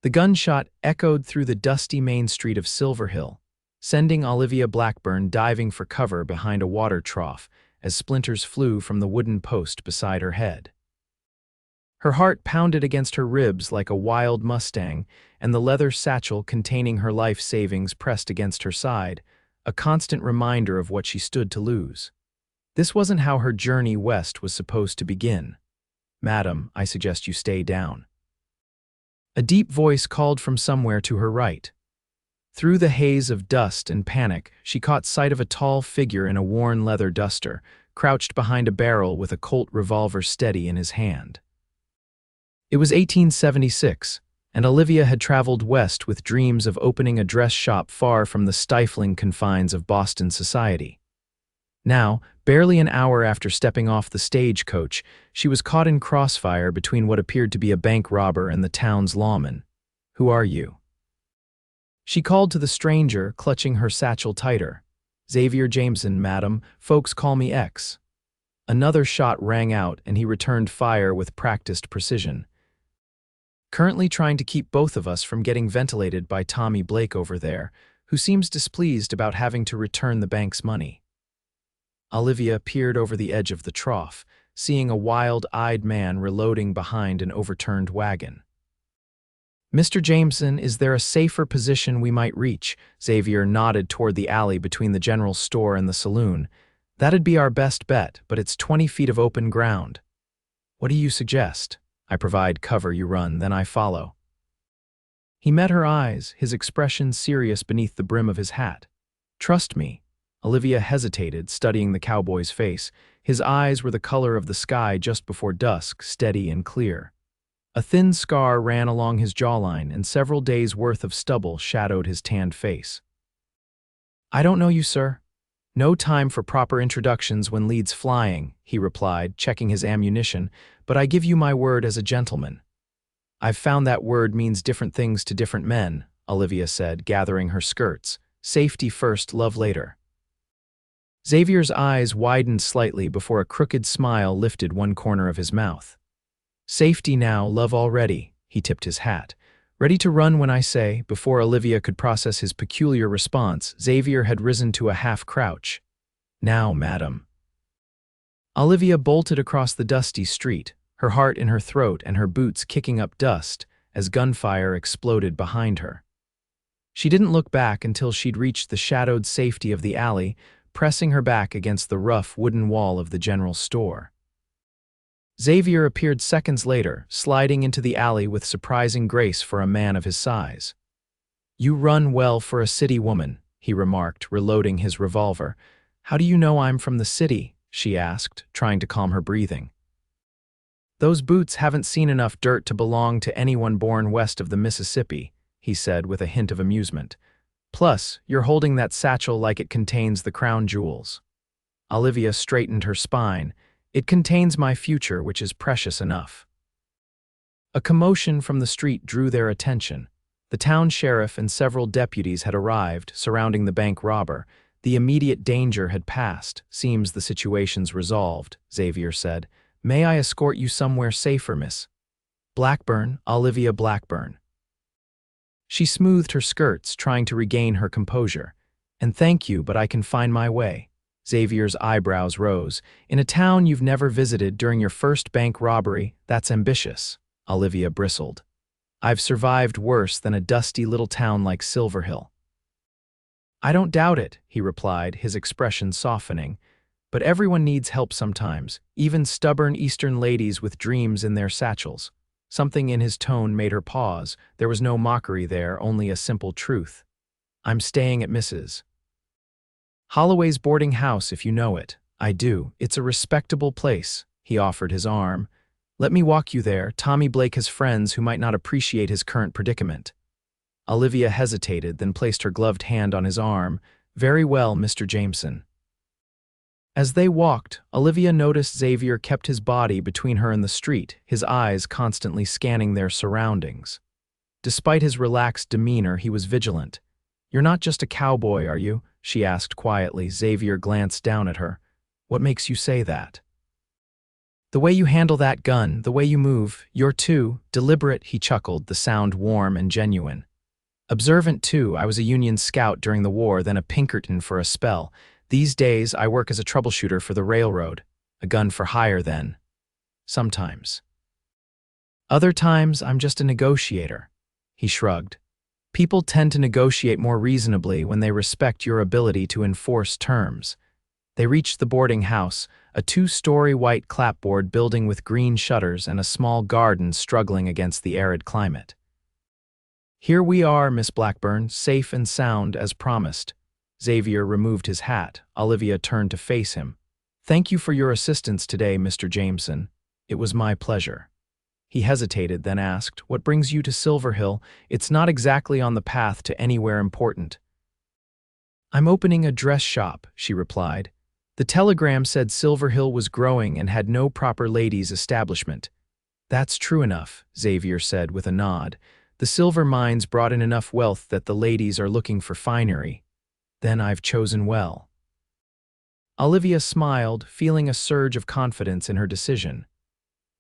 The gunshot echoed through the dusty main street of Silverhill, sending Olivia Blackburn diving for cover behind a water trough as splinters flew from the wooden post beside her head. Her heart pounded against her ribs like a wild mustang, and the leather satchel containing her life savings pressed against her side, a constant reminder of what she stood to lose. This wasn't how her journey west was supposed to begin. "Madam, I suggest you stay down." A deep voice called from somewhere to her right. Through the haze of dust and panic, she caught sight of a tall figure in a worn leather duster, crouched behind a barrel with a Colt revolver steady in his hand. It was 1876, and Olivia had traveled west with dreams of opening a dress shop far from the stifling confines of Boston society. Now, barely an hour after stepping off the stagecoach, she was caught in crossfire between what appeared to be a bank robber and the town's lawman. "Who are you?" She called to the stranger, clutching her satchel tighter. "Xavier Jameson, madam. Folks call me X." Another shot rang out, and he returned fire with practiced precision. "Currently trying to keep both of us from getting ventilated by Tommy Blake over there, who seems displeased about having to return the bank's money." Olivia peered over the edge of the trough, seeing a wild-eyed man reloading behind an overturned wagon. "Mr. Jameson, is there a safer position we might reach?" Xavier nodded toward the alley between the general store and the saloon. "That'd be our best bet, but it's 20 feet of open ground." "What do you suggest?" "I provide cover, you run, then I follow." He met her eyes, his expression serious beneath the brim of his hat. "Trust me." Olivia hesitated, studying the cowboy's face. His eyes were the color of the sky just before dusk, steady and clear. A thin scar ran along his jawline, and several days' worth of stubble shadowed his tanned face. "I don't know you, sir." "No time for proper introductions when leads flying," he replied, checking his ammunition, "but I give you my word as a gentleman." "I've found that word means different things to different men," Olivia said, gathering her skirts. "Safety first, love later." Xavier's eyes widened slightly before a crooked smile lifted one corner of his mouth. "Safety now, love already," he tipped his hat. "Ready to run when I say." Before Olivia could process his peculiar response, Xavier had risen to a half-crouch. "Now, madam." Olivia bolted across the dusty street, her heart in her throat and her boots kicking up dust as gunfire exploded behind her. She didn't look back until she'd reached the shadowed safety of the alley, pressing her back against the rough wooden wall of the general store. Xavier appeared seconds later, sliding into the alley with surprising grace for a man of his size. "You run well for a city woman," he remarked, reloading his revolver. "How do you know I'm from the city?" she asked, trying to calm her breathing. "Those boots haven't seen enough dirt to belong to anyone born west of the Mississippi," he said with a hint of amusement. "Plus, you're holding that satchel like it contains the crown jewels." Olivia straightened her spine. "It contains my future, which is precious enough." A commotion from the street drew their attention. The town sheriff and several deputies had arrived, surrounding the bank robber. "The immediate danger had passed. Seems the situation's resolved," Xavier said. "May I escort you somewhere safer, Miss Blackburn, Olivia Blackburn?" She smoothed her skirts, trying to regain her composure. "And thank you, but I can find my way." Xavier's eyebrows rose. "In a town you've never visited during your first bank robbery, that's ambitious." Olivia bristled. "I've survived worse than a dusty little town like Silverhill." "I don't doubt it," he replied, his expression softening. "But everyone needs help sometimes, even stubborn Eastern ladies with dreams in their satchels." Something in his tone made her pause. There was no mockery there, only a simple truth. "I'm staying at Mrs. Holloway's boarding house, if you know it." "I do. It's a respectable place." He offered his arm. "Let me walk you there. Tommy Blake has friends who might not appreciate his current predicament." Olivia hesitated, then placed her gloved hand on his arm. "Very well, Mr. Jameson." As they walked, Olivia noticed Xavier kept his body between her and the street, his eyes constantly scanning their surroundings. Despite his relaxed demeanor, he was vigilant. "You're not just a cowboy, are you?" she asked quietly. Xavier glanced down at her. "What makes you say that?" The way you handle that gun, the way you move, you're too deliberate, he chuckled, the sound warm and genuine. Observant too, I was a Union scout during the war, then a Pinkerton for a spell. These days, I work as a troubleshooter for the railroad. A gun for hire then. Sometimes. Other times, I'm just a negotiator. He shrugged. People tend to negotiate more reasonably when they respect your ability to enforce terms. They reached the boarding house, a 2-story white clapboard building with green shutters and a small garden struggling against the arid climate. Here we are, Miss Blackburn, safe and sound as promised. Xavier removed his hat. Olivia turned to face him. Thank you for your assistance today, Mr. Jameson. It was my pleasure. He hesitated, then asked, What brings you to Silverhill? It's not exactly on the path to anywhere important. I'm opening a dress shop, she replied. The telegram said Silverhill was growing and had no proper ladies' establishment. That's true enough, Xavier said with a nod. The silver mines brought in enough wealth that the ladies are looking for finery. Then I've chosen well. Olivia smiled, feeling a surge of confidence in her decision.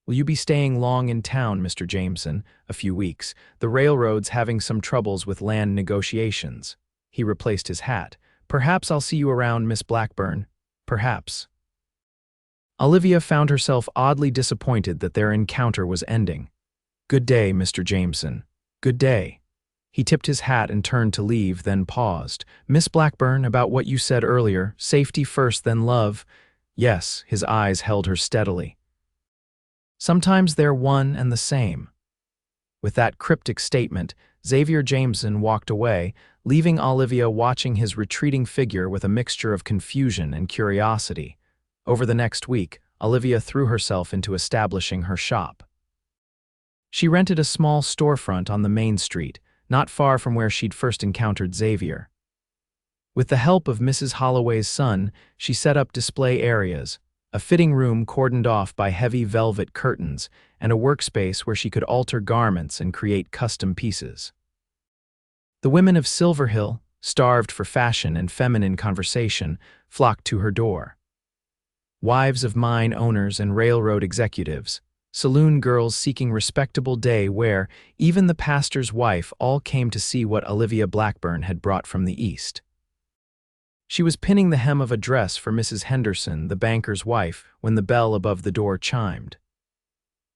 Will you be staying long in town, Mr. Jameson? A few weeks. The railroad's having some troubles with land negotiations. He replaced his hat. Perhaps I'll see you around, Miss Blackburn. Perhaps. Olivia found herself oddly disappointed that their encounter was ending. Good day, Mr. Jameson. Good day. He tipped his hat and turned to leave, then paused. Miss Blackburn, about what you said earlier, safety first, then love. Yes, his eyes held her steadily. Sometimes they're one and the same. With that cryptic statement, Xavier Jameson walked away, leaving Olivia watching his retreating figure with a mixture of confusion and curiosity. Over the next week, Olivia threw herself into establishing her shop. She rented a small storefront on the main street, not far from where she'd first encountered Xavier. With the help of Mrs. Holloway's son, she set up display areas, a fitting room cordoned off by heavy velvet curtains, and a workspace where she could alter garments and create custom pieces. The women of Silverhill, starved for fashion and feminine conversation, flocked to her door. Wives of mine owners and railroad executives, saloon girls seeking respectable day wear, even the pastor's wife all came to see what Olivia Blackburn had brought from the East. She was pinning the hem of a dress for Mrs. Henderson, the banker's wife, when the bell above the door chimed.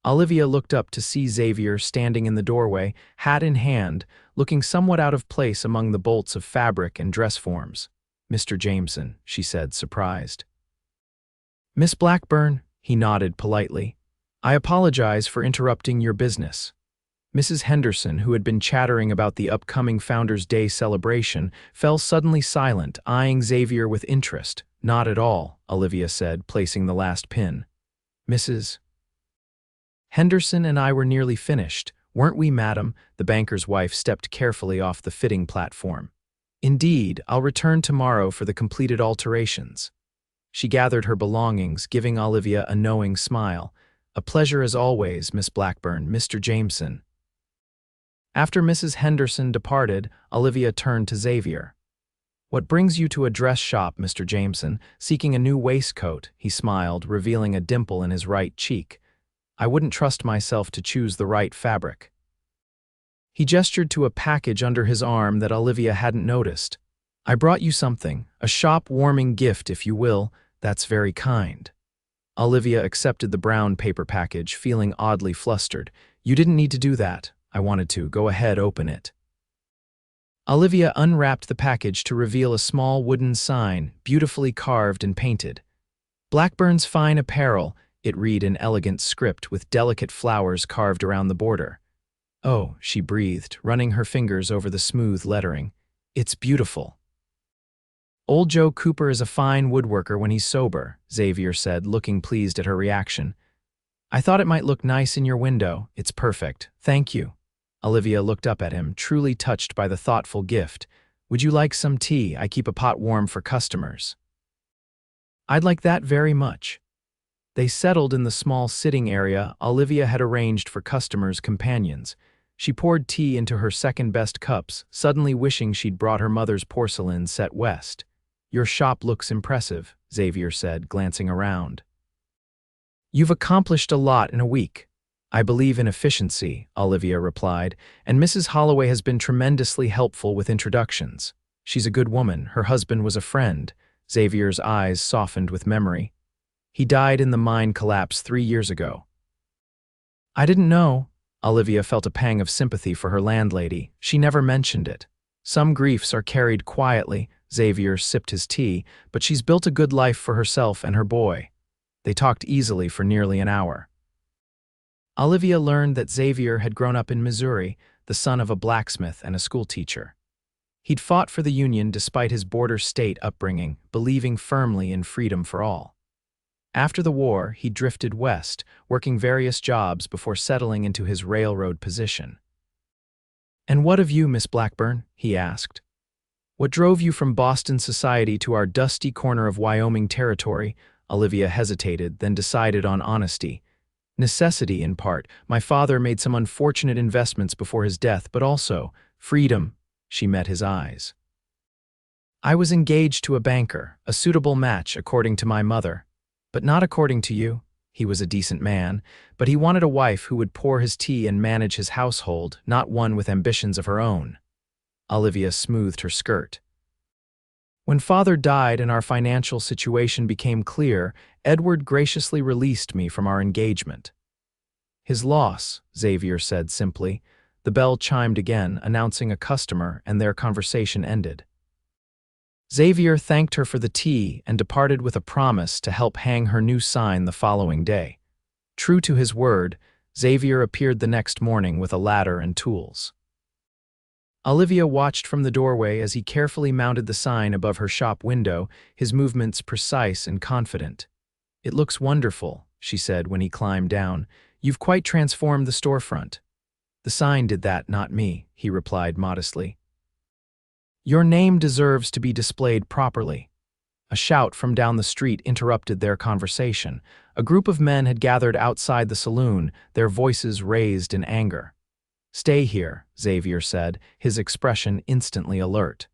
Olivia looked up to see Xavier standing in the doorway, hat in hand, looking somewhat out of place among the bolts of fabric and dress forms. Mr. Jameson, she said, surprised. Miss Blackburn, he nodded politely. I apologize for interrupting your business. Mrs. Henderson, who had been chattering about the upcoming Founders' Day celebration, fell suddenly silent, eyeing Xavier with interest. Not at all, Olivia said, placing the last pin. Mrs. Henderson and I were nearly finished, weren't we, madam? The banker's wife stepped carefully off the fitting platform. Indeed, I'll return tomorrow for the completed alterations. She gathered her belongings, giving Olivia a knowing smile. A pleasure as always, Miss Blackburn, Mr. Jameson. After Mrs. Henderson departed, Olivia turned to Xavier. What brings you to a dress shop, Mr. Jameson? Seeking a new waistcoat, he smiled, revealing a dimple in his right cheek. I wouldn't trust myself to choose the right fabric. He gestured to a package under his arm that Olivia hadn't noticed. I brought you something, a shop-warming gift, if you will. That's very kind. Olivia accepted the brown paper package, feeling oddly flustered. You didn't need to do that. I wanted to. Go ahead, open it. Olivia unwrapped the package to reveal a small wooden sign, beautifully carved and painted. Blackburn's Fine Apparel, it read in elegant script with delicate flowers carved around the border. Oh, she breathed, running her fingers over the smooth lettering. It's beautiful. Old Joe Cooper is a fine woodworker when he's sober, Xavier said, looking pleased at her reaction. I thought it might look nice in your window. It's perfect. Thank you. Olivia looked up at him, truly touched by the thoughtful gift. Would you like some tea? I keep a pot warm for customers. I'd like that very much. They settled in the small sitting area Olivia had arranged for customers' companions. She poured tea into her second-best cups, suddenly wishing she'd brought her mother's porcelain set west. Your shop looks impressive, Xavier said, glancing around. You've accomplished a lot in a week. I believe in efficiency, Olivia replied, and Mrs. Holloway has been tremendously helpful with introductions. She's a good woman. Her husband was a friend. Xavier's eyes softened with memory. He died in the mine collapse 3 years ago. I didn't know. Olivia felt a pang of sympathy for her landlady. She never mentioned it. Some griefs are carried quietly. Xavier sipped his tea, but she's built a good life for herself and her boy. They talked easily for nearly an hour. Olivia learned that Xavier had grown up in Missouri, the son of a blacksmith and a schoolteacher. He'd fought for the Union despite his border state upbringing, believing firmly in freedom for all. After the war, he drifted west, working various jobs before settling into his railroad position. "And what of you, Miss Blackburn?" he asked. "What drove you from Boston society to our dusty corner of Wyoming territory?" Olivia hesitated, then decided on honesty. "Necessity, in part. My father made some unfortunate investments before his death, but also freedom." She met his eyes. "I was engaged to a banker, a suitable match according to my mother. But not according to you. He was a decent man, but he wanted a wife who would pour his tea and manage his household, not one with ambitions of her own." Olivia smoothed her skirt. "When father died and our financial situation became clear, Edward graciously released me from our engagement." "His loss," Xavier said simply. The bell chimed again, announcing a customer, and their conversation ended. Xavier thanked her for the tea and departed with a promise to help hang her new sign the following day. True to his word, Xavier appeared the next morning with a ladder and tools. Olivia watched from the doorway as he carefully mounted the sign above her shop window, his movements precise and confident. "It looks wonderful," she said when he climbed down. "You've quite transformed the storefront." "The sign did that, not me," he replied modestly. "Your name deserves to be displayed properly." A shout from down the street interrupted their conversation. A group of men had gathered outside the saloon, their voices raised in anger. "Stay here," Xavier said, his expression instantly alert.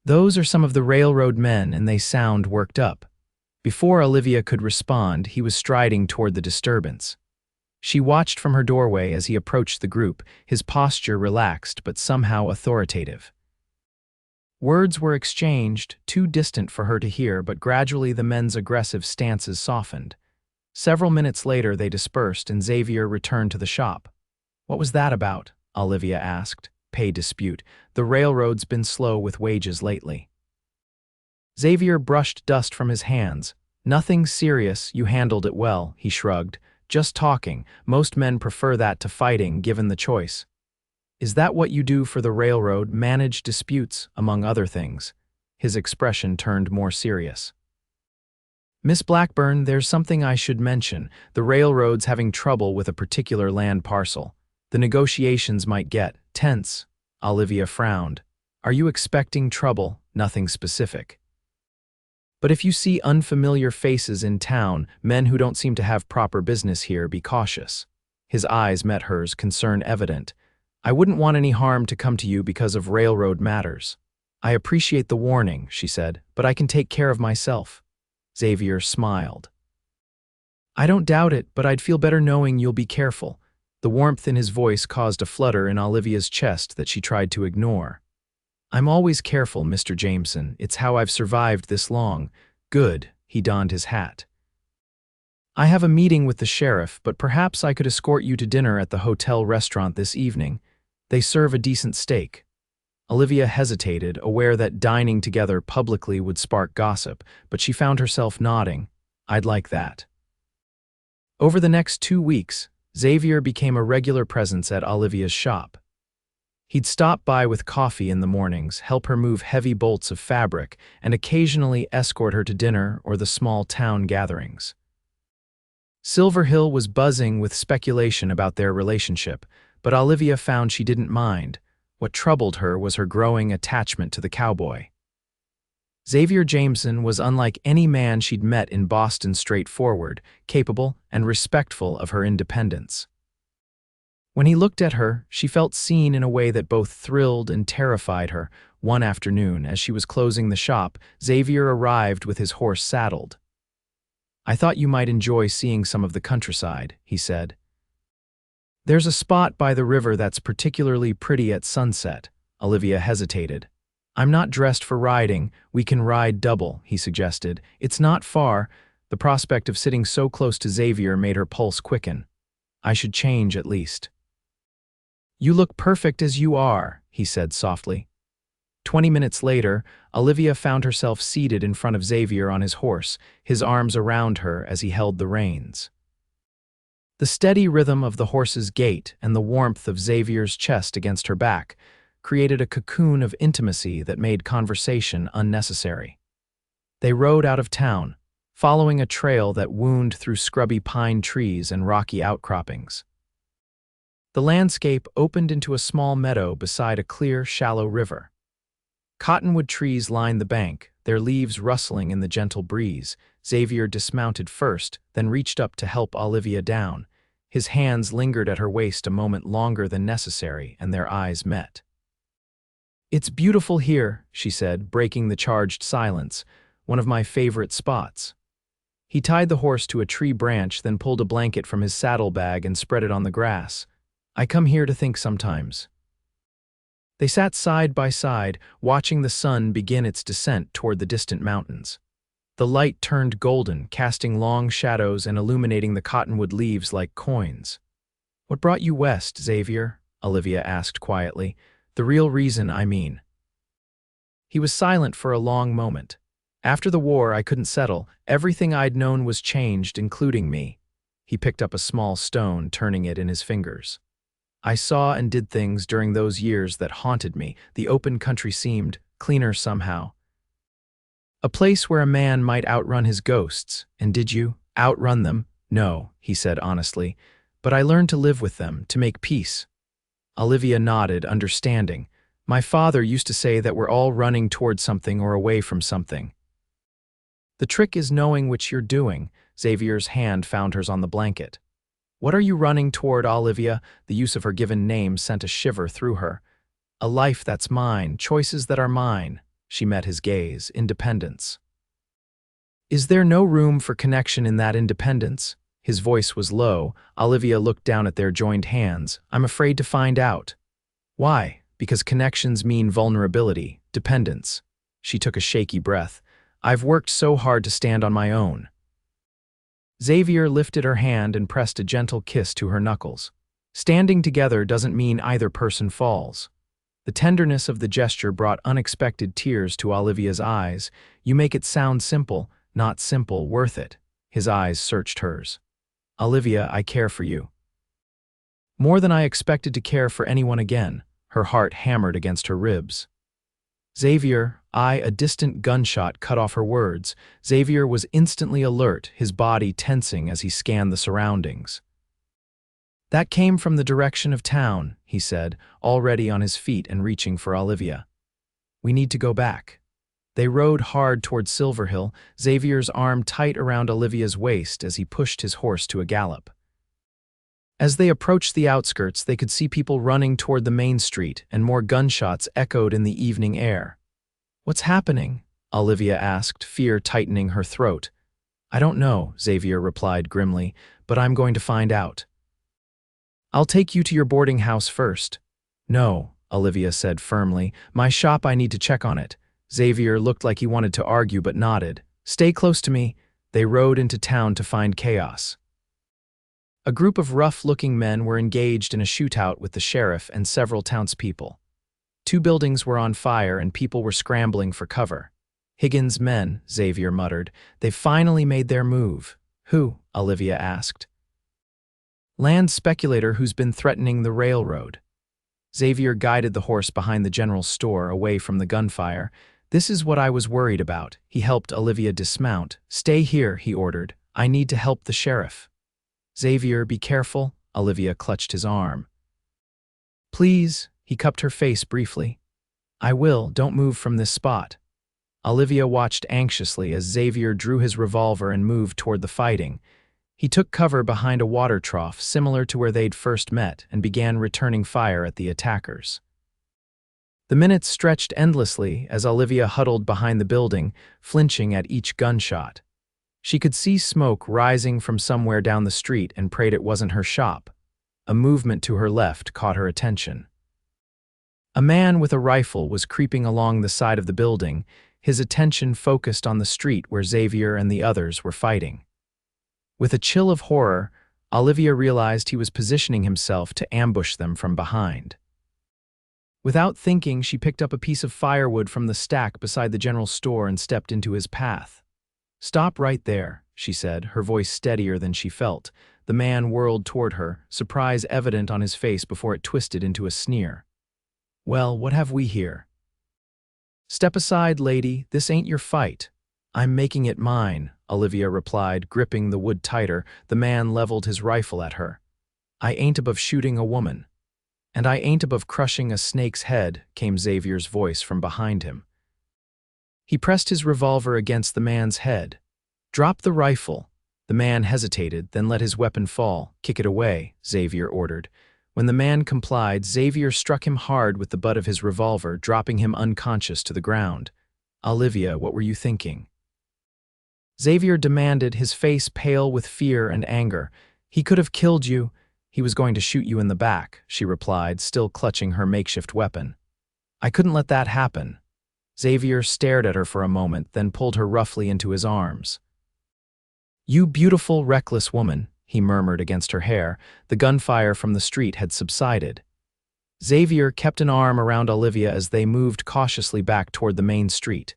"Those are some of the railroad men, and they sound worked up." Before Olivia could respond, he was striding toward the disturbance. She watched from her doorway as he approached the group, his posture relaxed but somehow authoritative. Words were exchanged, too distant for her to hear, but gradually the men's aggressive stances softened. Several minutes later they dispersed and Xavier returned to the shop. "What was that about?" Olivia asked. "Pay dispute. The railroad's been slow with wages lately." Xavier brushed dust from his hands. "Nothing serious, you handled it well," he shrugged. "Just talking. Most men prefer that to fighting, given the choice." "Is that what you do for the railroad, manage disputes, among other things?" His expression turned more serious. "Miss Blackburn, there's something I should mention. The railroad's having trouble with a particular land parcel. The negotiations might get tense." Olivia frowned. "Are you expecting trouble?" "Nothing specific. But if you see unfamiliar faces in town, men who don't seem to have proper business here, be cautious." His eyes met hers, concern evident. "I wouldn't want any harm to come to you because of railroad matters." "I appreciate the warning," she said, "but I can take care of myself." Xavier smiled. "I don't doubt it, but I'd feel better knowing you'll be careful." The warmth in his voice caused a flutter in Olivia's chest that she tried to ignore. "I'm always careful, Mr. Jameson. It's how I've survived this long." "Good." He donned his hat. "I have a meeting with the sheriff, but perhaps I could escort you to dinner at the hotel restaurant this evening. They serve a decent steak." Olivia hesitated, aware that dining together publicly would spark gossip, but she found herself nodding. "I'd like that." Over the next 2 weeks, Xavier became a regular presence at Olivia's shop. He'd stop by with coffee in the mornings, help her move heavy bolts of fabric, and occasionally escort her to dinner or the small town gatherings. Silverhill was buzzing with speculation about their relationship, but Olivia found she didn't mind. What troubled her was her growing attachment to the cowboy. Xavier Jameson was unlike any man she'd met in Boston, straightforward, capable, and respectful of her independence. When he looked at her, she felt seen in a way that both thrilled and terrified her. One afternoon, as she was closing the shop, Xavier arrived with his horse saddled. I thought you might enjoy seeing some of the countryside, he said. There's a spot by the river that's particularly pretty at sunset. Olivia hesitated. I'm not dressed for riding. We can ride double, he suggested. It's not far. The prospect of sitting so close to Xavier made her pulse quicken. I should change at least. You look perfect as you are, he said softly. 20 minutes later, Olivia found herself seated in front of Xavier on his horse, his arms around her as he held the reins. The steady rhythm of the horse's gait and the warmth of Xavier's chest against her back created a cocoon of intimacy that made conversation unnecessary. They rode out of town, following a trail that wound through scrubby pine trees and rocky outcroppings. The landscape opened into a small meadow beside a clear, shallow river. Cottonwood trees lined the bank, their leaves rustling in the gentle breeze. Xavier dismounted first, then reached up to help Olivia down. His hands lingered at her waist a moment longer than necessary, and their eyes met. It's beautiful here, she said, breaking the charged silence. One of my favorite spots. He tied the horse to a tree branch, then pulled a blanket from his saddlebag and spread it on the grass. I come here to think sometimes. They sat side by side, watching the sun begin its descent toward the distant mountains. The light turned golden, casting long shadows and illuminating the cottonwood leaves like coins. What brought you west, Xavier? Olivia asked quietly. The real reason, I mean. He was silent for a long moment. After the war, I couldn't settle. Everything I'd known was changed, including me. He picked up a small stone, turning it in his fingers. I saw and did things during those years that haunted me. The open country seemed cleaner somehow. A place where a man might outrun his ghosts. And did you outrun them? No, he said honestly. But I learned to live with them, to make peace. Olivia nodded, understanding. My father used to say that we're all running toward something or away from something. The trick is knowing which you're doing. Xavier's hand found hers on the blanket. What are you running toward, Olivia? The use of her given name sent a shiver through her. A life that's mine, choices that are mine. She met his gaze. Independence. Is there no room for connection in that independence? His voice was low. Olivia looked down at their joined hands. I'm afraid to find out. Why? Because connections mean vulnerability, dependence. She took a shaky breath. I've worked so hard to stand on my own. Xavier lifted her hand and pressed a gentle kiss to her knuckles. Standing together doesn't mean either person falls. The tenderness of the gesture brought unexpected tears to Olivia's eyes. You make it sound simple, not simple, worth it. His eyes searched hers. Olivia, I care for you. More than I expected to care for anyone again. Her heart hammered against her ribs. Xavier, a distant gunshot cut off her words. Xavier was instantly alert, his body tensing as he scanned the surroundings. That came from the direction of town, he said, already on his feet and reaching for Olivia. We need to go back. They rode hard toward Silverhill, Xavier's arm tight around Olivia's waist as he pushed his horse to a gallop. As they approached the outskirts, they could see people running toward the main street, and more gunshots echoed in the evening air. What's happening? Olivia asked, fear tightening her throat. I don't know, Xavier replied grimly, but I'm going to find out. I'll take you to your boarding house first. No, Olivia said firmly. My shop, I need to check on it. Xavier looked like he wanted to argue but nodded. Stay close to me. They rode into town to find chaos. A group of rough-looking men were engaged in a shootout with the sheriff and several townspeople. 2 buildings were on fire and people were scrambling for cover. Higgins' men, Xavier muttered. They've finally made their move. Who? Olivia asked. Land speculator who's been threatening the railroad. Xavier guided the horse behind the general store away from the gunfire. This is what I was worried about. He helped Olivia dismount. Stay here, he ordered. I need to help the sheriff. Xavier, be careful. Olivia clutched his arm. Please, he cupped her face briefly. I will, don't move from this spot. Olivia watched anxiously as Xavier drew his revolver and moved toward the fighting. He took cover behind a water trough similar to where they'd first met and began returning fire at the attackers. The minutes stretched endlessly as Olivia huddled behind the building, flinching at each gunshot. She could see smoke rising from somewhere down the street and prayed it wasn't her shop. A movement to her left caught her attention. A man with a rifle was creeping along the side of the building, his attention focused on the street where Xavier and the others were fighting. With a chill of horror, Olivia realized he was positioning himself to ambush them from behind. Without thinking, she picked up a piece of firewood from the stack beside the general store and stepped into his path. "Stop right there," she said, her voice steadier than she felt. The man whirled toward her, surprise evident on his face before it twisted into a sneer. "Well, what have we here?" "Step aside, lady, this ain't your fight." "I'm making it mine," Olivia replied, gripping the wood tighter. The man leveled his rifle at her. "I ain't above shooting a woman." "And I ain't above crushing a snake's head," came Xavier's voice from behind him. He pressed his revolver against the man's head. "Drop the rifle." The man hesitated, then let his weapon fall. "Kick it away," Xavier ordered. When the man complied, Xavier struck him hard with the butt of his revolver, dropping him unconscious to the ground. "Olivia, what were you thinking?" Xavier demanded, his face pale with fear and anger. "He could have killed you. He was going to shoot you in the back," she replied, still clutching her makeshift weapon. "I couldn't let that happen." Xavier stared at her for a moment, then pulled her roughly into his arms. "You beautiful, reckless woman," he murmured against her hair. The gunfire from the street had subsided. Xavier kept an arm around Olivia as they moved cautiously back toward the main street.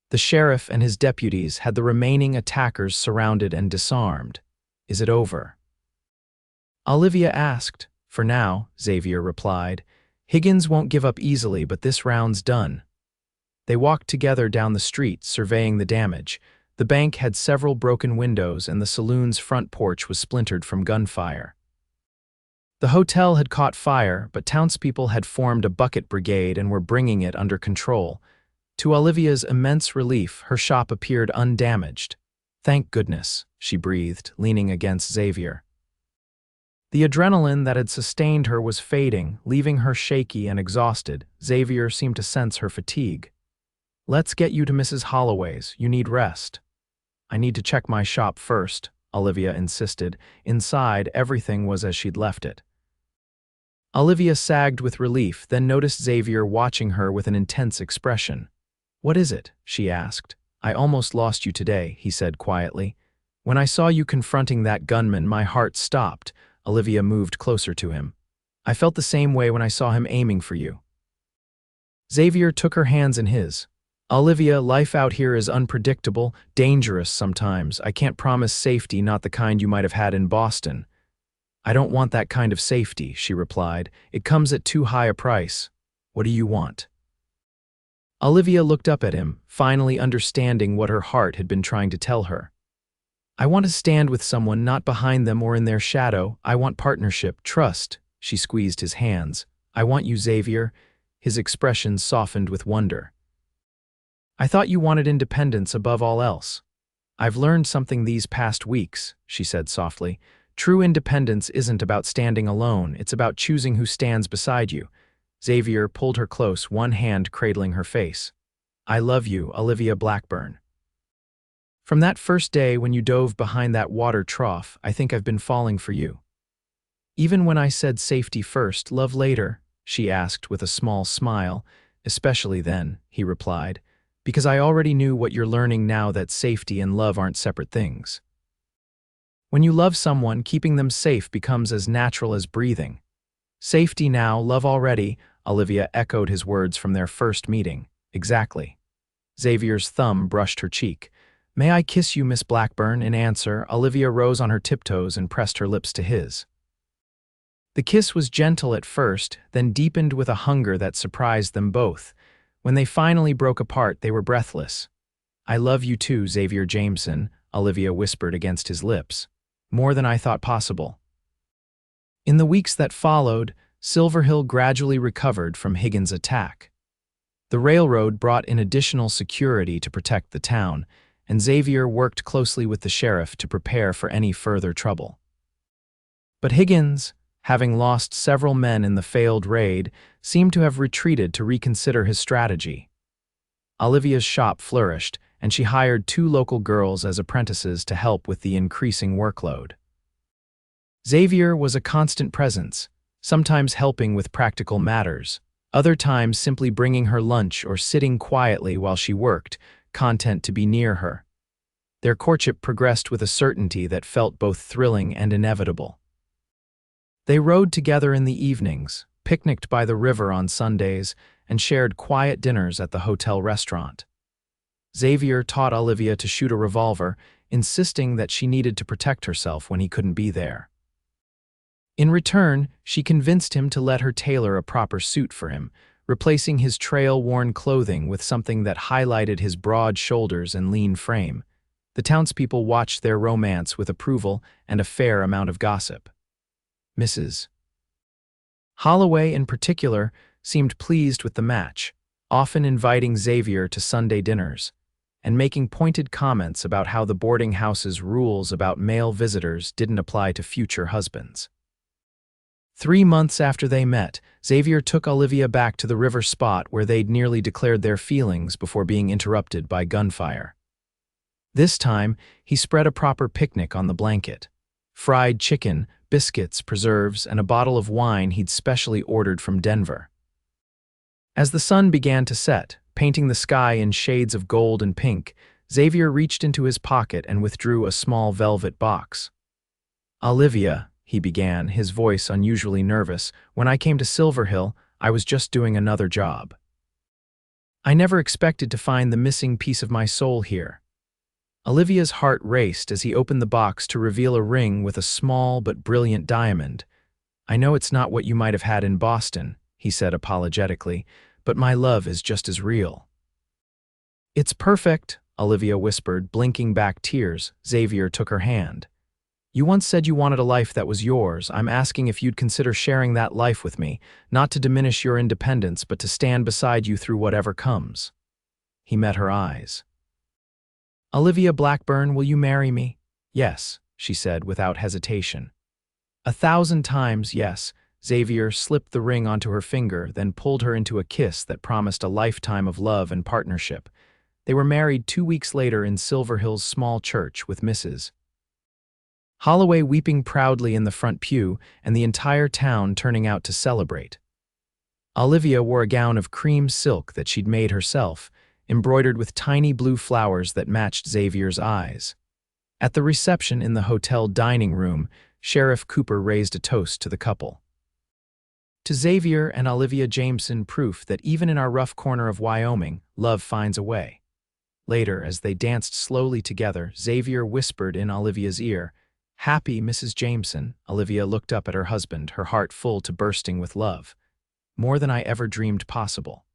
The sheriff and his deputies had the remaining attackers surrounded and disarmed. "Is it over?" Olivia asked. "For now," Xavier replied. "Higgins won't give up easily, but this round's done." They walked together down the street, surveying the damage. The bank had several broken windows, and the saloon's front porch was splintered from gunfire. The hotel had caught fire, but townspeople had formed a bucket brigade and were bringing it under control. To Olivia's immense relief, her shop appeared undamaged. "Thank goodness," she breathed, leaning against Xavier. The adrenaline that had sustained her was fading, leaving her shaky and exhausted. Xavier seemed to sense her fatigue. "Let's get you to Mrs. Holloway's. You need rest." "I need to check my shop first," Olivia insisted. Inside, everything was as she'd left it. Olivia sagged with relief, then noticed Xavier watching her with an intense expression. "What is it?" she asked. "I almost lost you today," he said quietly. "When I saw you confronting that gunman, my heart stopped." Olivia moved closer to him. "I felt the same way when I saw him aiming for you." Xavier took her hands in his. "Olivia, life out here is unpredictable, dangerous sometimes. I can't promise safety, not the kind you might have had in Boston." "I don't want that kind of safety," she replied. "It comes at too high a price." "What do you want?" Olivia looked up at him, finally understanding what her heart had been trying to tell her. "I want to stand with someone, not behind them or in their shadow. I want partnership, trust." She squeezed his hands. "I want you, Xavier." His expression softened with wonder. "I thought you wanted independence above all else." "I've learned something these past weeks," she said softly. "True independence isn't about standing alone, it's about choosing who stands beside you." Xavier pulled her close, one hand cradling her face. "I love you, Olivia Blackburn. From that first day when you dove behind that water trough, I think I've been falling for you." "Even when I said safety first, love later?" she asked with a small smile. "Especially then," he replied, "because I already knew what you're learning now, that safety and love aren't separate things. When you love someone, keeping them safe becomes as natural as breathing." "Safety now, love already," Olivia echoed his words from their first meeting. "Exactly." Xavier's thumb brushed her cheek. "May I kiss you, Miss Blackburn?" In answer, Olivia rose on her tiptoes and pressed her lips to his. The kiss was gentle at first, then deepened with a hunger that surprised them both. When they finally broke apart, they were breathless. "I love you too, Xavier Jameson," Olivia whispered against his lips. "More than I thought possible." In the weeks that followed, Silverhill gradually recovered from Higgins' attack. The railroad brought in additional security to protect the town, and Xavier worked closely with the sheriff to prepare for any further trouble. But Higgins, having lost several men in the failed raid, seemed to have retreated to reconsider his strategy. Olivia's shop flourished, and she hired 2 local girls as apprentices to help with the increasing workload. Xavier was a constant presence, sometimes helping with practical matters, other times simply bringing her lunch or sitting quietly while she worked, content to be near her. Their courtship progressed with a certainty that felt both thrilling and inevitable. They rode together in the evenings, picnicked by the river on Sundays, and shared quiet dinners at the hotel restaurant. Xavier taught Olivia to shoot a revolver, insisting that she needed to protect herself when he couldn't be there. In return, she convinced him to let her tailor a proper suit for him, replacing his trail-worn clothing with something that highlighted his broad shoulders and lean frame. The townspeople watched their romance with approval and a fair amount of gossip. Mrs. Holloway, in particular, seemed pleased with the match, often inviting Xavier to Sunday dinners, and making pointed comments about how the boarding house's rules about male visitors didn't apply to future husbands. 3 months after they met, Xavier took Olivia back to the river spot where they'd nearly declared their feelings before being interrupted by gunfire. This time, he spread a proper picnic on the blanket. Fried chicken, biscuits, preserves, and a bottle of wine he'd specially ordered from Denver. As the sun began to set, painting the sky in shades of gold and pink, Xavier reached into his pocket and withdrew a small velvet box. "Olivia," he began, his voice unusually nervous, "when I came to Silverhill, I was just doing another job. I never expected to find the missing piece of my soul here." Olivia's heart raced as he opened the box to reveal a ring with a small but brilliant diamond. "I know it's not what you might have had in Boston," he said apologetically, "but my love is just as real." "It's perfect," Olivia whispered, blinking back tears. Xavier took her hand. "You once said you wanted a life that was yours. I'm asking if you'd consider sharing that life with me, not to diminish your independence, but to stand beside you through whatever comes." He met her eyes. "Olivia Blackburn, will you marry me?" "Yes," she said without hesitation. 1,000 times yes. Xavier slipped the ring onto her finger, then pulled her into a kiss that promised a lifetime of love and partnership. They were married 2 weeks later in Silverhill's small church with Mrs. Holloway weeping proudly in the front pew and the entire town turning out to celebrate. Olivia wore a gown of cream silk that she'd made herself, embroidered with tiny blue flowers that matched Xavier's eyes. At the reception in the hotel dining room, Sheriff Cooper raised a toast to the couple. "To Xavier and Olivia Jameson, proof that even in our rough corner of Wyoming, love finds a way." Later, as they danced slowly together, Xavier whispered in Olivia's ear, "Happy Mrs. Jameson." Olivia looked up at her husband, her heart full to bursting with love. "More than I ever dreamed possible."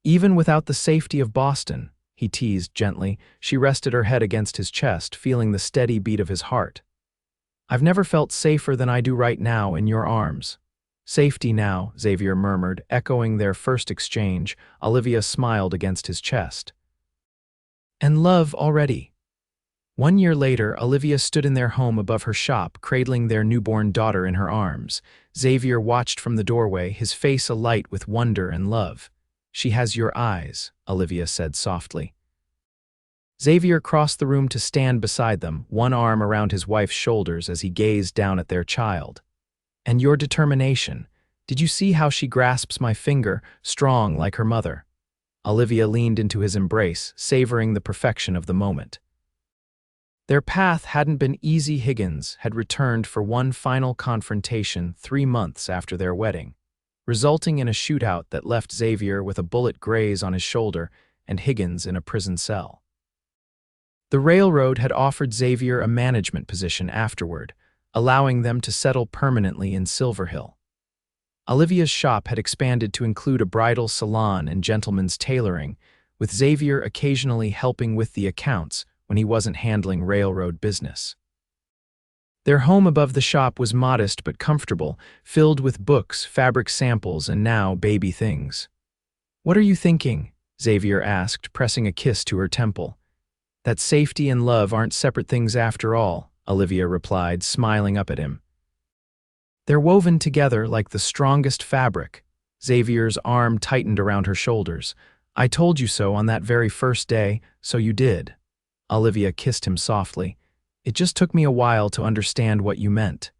"Even without the safety of Boston," he teased gently. She rested her head against his chest, feeling the steady beat of his heart. "I've never felt safer than I do right now in your arms." "Safety now," Xavier murmured, echoing their first exchange. Olivia smiled against his chest. "And love already." 1 year later, Olivia stood in their home above her shop, cradling their newborn daughter in her arms. Xavier watched from the doorway, his face alight with wonder and love. "She has your eyes," Olivia said softly. Xavier crossed the room to stand beside them, one arm around his wife's shoulders as he gazed down at their child. "And your determination. Did you see how she grasps my finger, strong like her mother?" Olivia leaned into his embrace, savoring the perfection of the moment. Their path hadn't been easy. Higgins had returned for one final confrontation 3 months after their wedding, resulting in a shootout that left Xavier with a bullet graze on his shoulder and Higgins in a prison cell. The railroad had offered Xavier a management position afterward, allowing them to settle permanently in Silverhill. Olivia's shop had expanded to include a bridal salon and gentlemen's tailoring, with Xavier occasionally helping with the accounts when he wasn't handling railroad business. Their home above the shop was modest but comfortable, filled with books, fabric samples, and now baby things. "What are you thinking?" Xavier asked, pressing a kiss to her temple. "That safety and love aren't separate things after all," Olivia replied, smiling up at him. "They're woven together like the strongest fabric." Xavier's arm tightened around her shoulders. I told you so on that very first day, so you did. Olivia kissed him softly. It just took me a while to understand what you meant.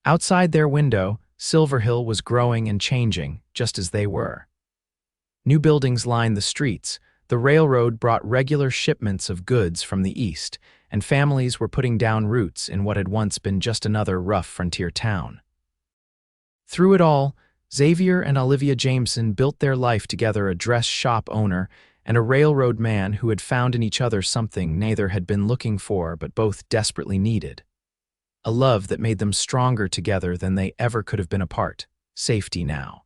Outside their window, Silverhill was growing and changing, just as they were. New buildings lined the streets, the railroad brought regular shipments of goods from the east, and families were putting down roots in what had once been just another rough frontier town. Through it all, Xavier and Olivia Jameson built their life together, a dress shop owner and a railroad man who had found in each other something neither had been looking for but both desperately needed. A love that made them stronger together than they ever could have been apart. Safety now.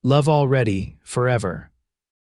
Love already, forever.